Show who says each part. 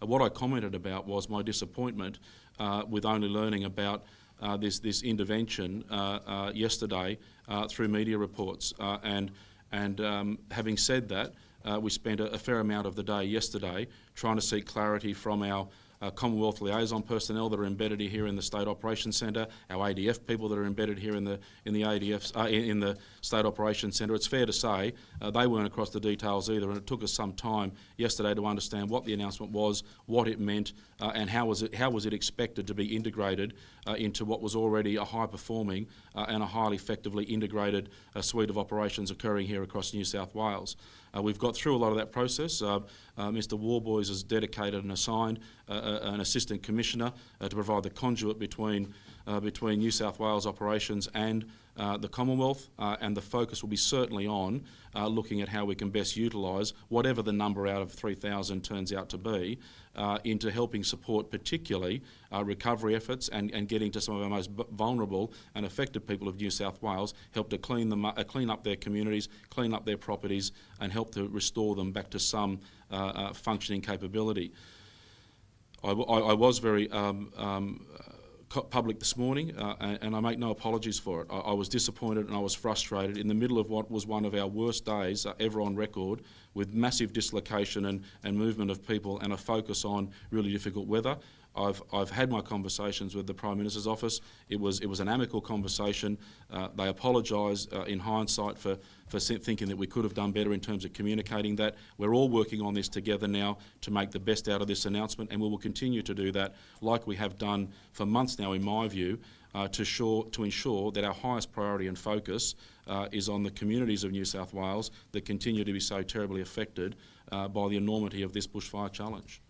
Speaker 1: What I commented about was my disappointment with only learning about this intervention yesterday through media reports. And having said that, we spent a fair amount of the day yesterday trying to seek clarity from our Commonwealth liaison personnel that are embedded here in the State Operations Centre, our ADF people that are embedded here in the State Operations Centre. It's fair to say they weren't across the details either, and it took us some time yesterday to understand what the announcement was, what it meant, and how was it expected to be integrated into what was already a high-performing and a highly effectively integrated suite of operations occurring here across New South Wales. We've got through a lot of that process. Mr Warboys has dedicated and assigned an Assistant Commissioner to provide the conduit between New South Wales operations and the Commonwealth, and the focus will be certainly on looking at how we can best utilise whatever the number out of 3,000 turns out to be into helping support particularly recovery efforts and getting to some of our most vulnerable and affected people of New South Wales, help to clean up their communities, clean up their properties, and help to restore them back to some functioning capability. I was very public this morning, and I make no apologies for it. I was disappointed and I was frustrated in the middle of what was one of our worst days ever on record, with massive dislocation and movement of people and a focus on really difficult weather. I've had my conversations with the Prime Minister's office. It was an amicable conversation. They apologised in hindsight for thinking that we could have done better in terms of communicating that. We're all working on this together now to make the best out of this announcement, and we will continue to do that like we have done for months now, in my view, to ensure that our highest priority and focus is on the communities of New South Wales that continue to be so terribly affected by the enormity of this bushfire challenge.